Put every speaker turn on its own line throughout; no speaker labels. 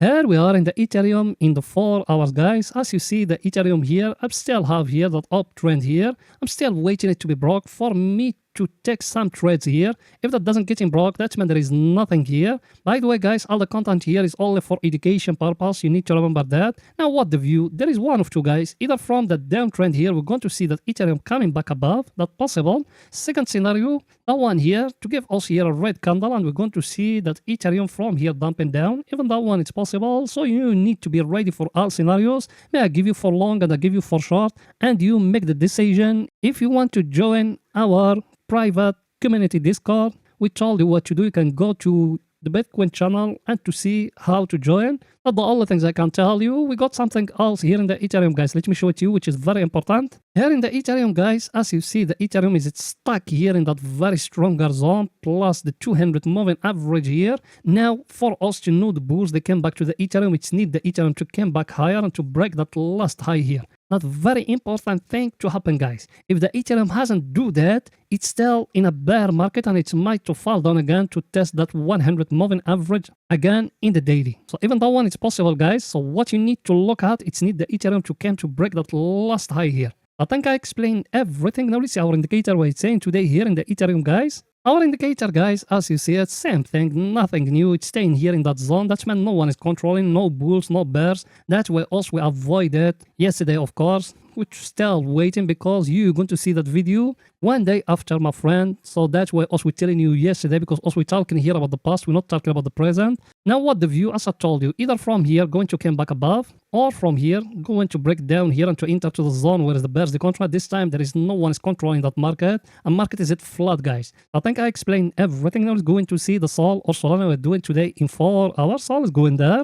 Here we are in the Ethereum in the 4 hours, guys. As you see the Ethereum here, I still have here that uptrend here. I'm still waiting it to be broke for me to take some trades here. If that doesn't get in broke, that means there is nothing here. By the way, guys, all the content here is only for education purpose. You need to remember that. Now, what the view? There is one of two, guys. Either from the downtrend here, we're going to see that Ethereum coming back above. That's possible. Second scenario, that one here to give us here a red candle, and we're going to see that Ethereum from here dumping down. Even that one is possible. So you need to be ready for all scenarios. May I give you for long and I give you for short, and you make the decision. If you want to join our private community Discord, we told you what to do. You can go to the Bitcoin channel and to see how to join. But the only things I can tell you, we got something else here in the Ethereum, guys. Let me show it to you, which is very important. Here in the Ethereum, guys, as you see, the Ethereum is stuck here in that very stronger zone, plus the 200 moving average here. Now, for us to know the bulls, they came back to the Ethereum. It's need the Ethereum to come back higher and to break that last high here. That's very important thing to happen, guys. If the Ethereum hasn't do that, it's still in a bear market and it might to fall down again to test that 100 moving average again in the daily. So even that one is possible, guys. So what you need to look at, it's need the Ethereum to come to break that last high here. I think I explained everything. Now let's see our indicator what it's saying today here in the Ethereum, guys. Our indicator, guys, as you see it, same thing, nothing new. It's staying here in that zone. That's meant no one is controlling, no bulls, no bears. That's why also we avoided yesterday, of course, which still waiting because you're going to see that video one day after, my friend. So that's why also we're telling you yesterday, because also we're talking here about the past, we're not talking about the present. Now what the view, as I told you, either from here going to come back above, or from here going to break down here and to enter to the zone where is the bears, the contract. This time there is no one is controlling that market, and market is at flat, guys. I think I explained everything. Now is going to see the Sol or Solana we're doing today in 4 hours. Sol is going there.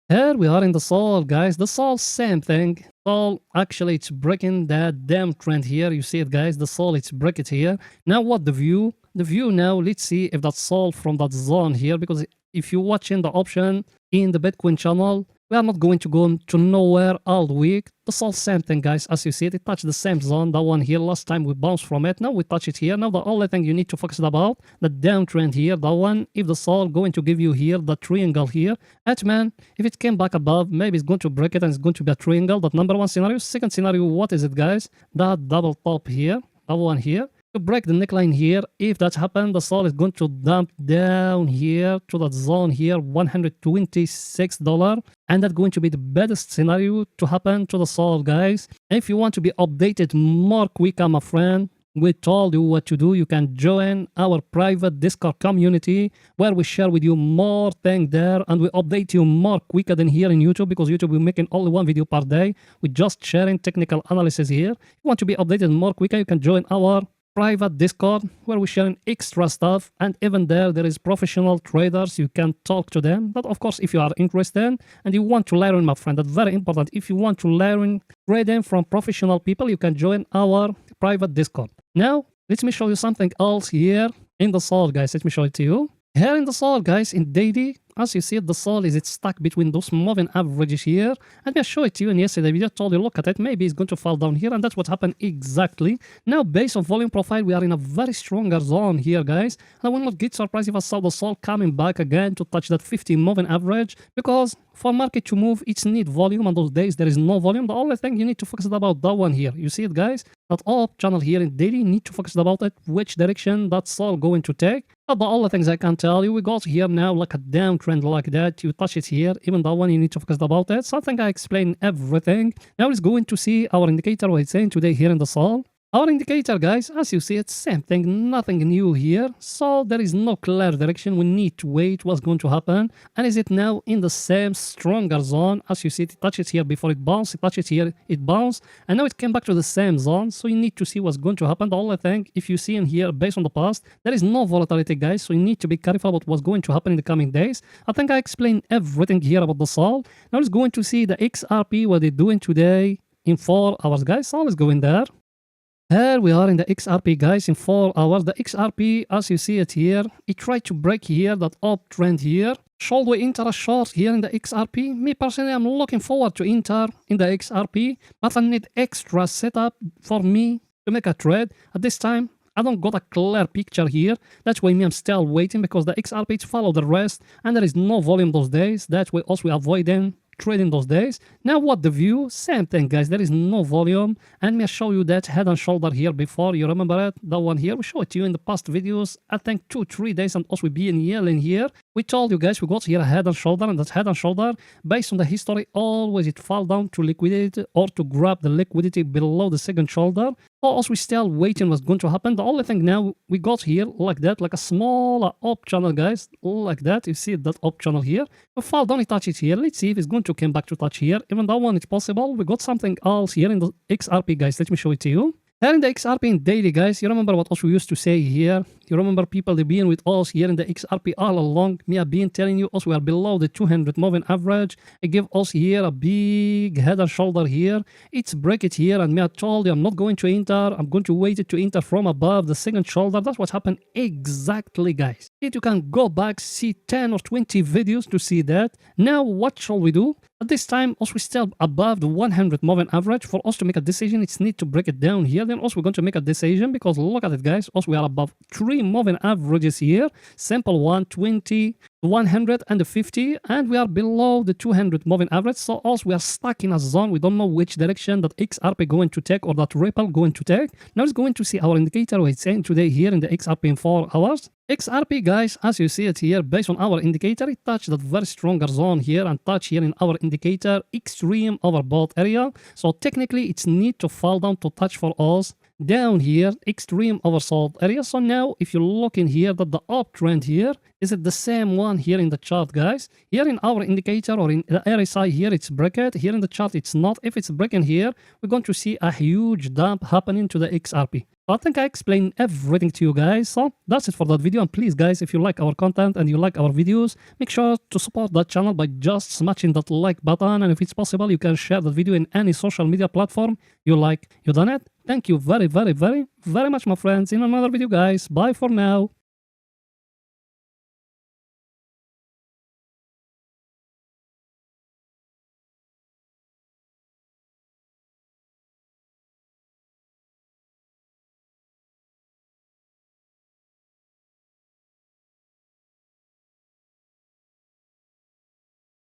Here we are in the Sol, guys. The Sol, same thing. Sol, actually, it's breaking that damn trend here. You see it, guys. The Sol, it's break it here. Now, what the view? The view now, let's see if that's Sol from that zone here. Because if you're watching the option in the Bitcoin channel, we are not going to go to nowhere all week. The Sol, same thing, guys. As you see it touched the same zone. That one here, last time we bounced from it. Now we touch it here. Now the only thing you need to focus about, the downtrend here. That one, if the Sol going to give you here, the triangle here. Man, if it came back above, maybe it's going to break it and it's going to be a triangle. That number one scenario. Second scenario, what is it, guys? That double top here. That one here. To break the neckline here, if that happens, the Sol is going to dump down here to that zone here, $126, and that's going to be the best scenario to happen to the Sol, guys. If you want to be updated more quicker, my friend, we told you what to do. You can join our private Discord community where we share with you more things there, and we update you more quicker than here in YouTube, because YouTube we're making only one video per day. We're just sharing technical analysis here. If you want to be updated more quicker, you can join our private Discord where we're sharing extra stuff, and even there is professional traders. You can talk to them. But of course, if you are interested and you want to learn, my friend, that's very important. If you want to learn trading from professional people, you can join our private Discord. Now let me show you something else here in the Sol, guys. Let me show it to you. Here in the Sol, guys, in daily, as you see, the Sol is stuck between those moving averages here. And I show it to you in yesterday's video. I told you, look at it. Maybe it's going to fall down here, and that's what happened exactly. Now, based on volume profile, we are in a very stronger zone here, guys. And I will not get surprised if I saw the Sol coming back again to touch that 50 moving average, because for market to move, it's need volume. On those days, there is no volume. The only thing you need to focus about that one here. You see it, guys? That up channel here in daily, need to focus about it, which direction that Sol going to take. But the only things I can tell you, we got here now like a downtrend like that. You touch it here, even that one you need to focus about it. So I think I explained everything. Now let's go into see our indicator what it's saying today here in the Sol. Our indicator, guys, as you see, it's same thing, nothing new here. So there is no clear direction. We need to wait what's going to happen. And is it now in the same stronger zone? As you see, it touches here before it bounced, it touches here, it bounced, and now it came back to the same zone. So you need to see what's going to happen. The only thing, if you see in here, based on the past, there is no volatility, guys. So you need to be careful about what's going to happen in the coming days. I think I explained everything here about the Sol. Now let's go into see the XRP, what they're doing today in 4 hours, guys. So let's go in there. Here we are in the XRP, guys, in 4 hours. The XRP, as you see it here, it tried to break here, that uptrend here. Should we enter a short here in the XRP? Me personally, I'm looking forward to enter in the XRP, but I need extra setup for me to make a trade. At this time, I don't got a clear picture here. That's why me I'm still waiting because the XRP follow the rest and there is no volume those days. That's why also we avoiding trading those days. Now what the view? Same thing guys, there is no volume, and me show you that head and shoulder here before. You remember it? That one here, we showed it to you in the past videos, I think 2-3 days, and also we been yelling here. We told you guys we got here a head and shoulder, and that head and shoulder based on the history always it fall down to liquidity or to grab the liquidity below the second shoulder. Also we still waiting what's going to happen. The only thing now we got here like that, like a small up channel guys, like that. You see that up channel here, we fall down, it touch it here. Let's see if it's going to come back to touch here. Even that one it's possible. We got something else here in the XRP guys, let me show it to you. Here in the XRP in daily guys, you remember what also we used to say here? You remember people, they've been with us here in the XRP all along. Me have been telling you also we are below the 200 moving average. I give us here a big head and shoulder here. It's break it here, and me I told you I'm not going to enter. I'm going to wait it to enter from above the second shoulder. That's what happened exactly guys. You can go back, see 10 or 20 videos to see that. Now what shall we do? At this time, also we still above the 100 moving average. For us to make a decision, it's need to break it down here. Then also we're going to make a decision because look at it guys. Also we are above 3 moving averages here. Simple 120, 100 and the 50, and we are below the 200 moving average. So also we are stuck in a zone. We don't know which direction that XRP going to take or that Ripple going to take. Now it's going to see our indicator what it's saying today here in the XRP in 4 hours. XRP guys, as you see it here, based on our indicator, it touched that very stronger zone here and touch here in our indicator extreme overbought area. So technically it's need to fall down to touch for us down here extreme oversold area. So now if you look in here that the uptrend here is it the same one here in the chart guys. Here in our indicator or in the RSI here it's breakout. Here in the chart it's not. If it's breaking here, we're going to see a huge dump happening to the XRP. I think I explained everything to you guys. So that's it for that video. And please guys, if you like our content and you like our videos, make sure to support that channel by just smashing that like button. And if it's possible, you can share that video in any social media platform you like. You done it? Thank you very much my friends. In another video guys. Bye for now.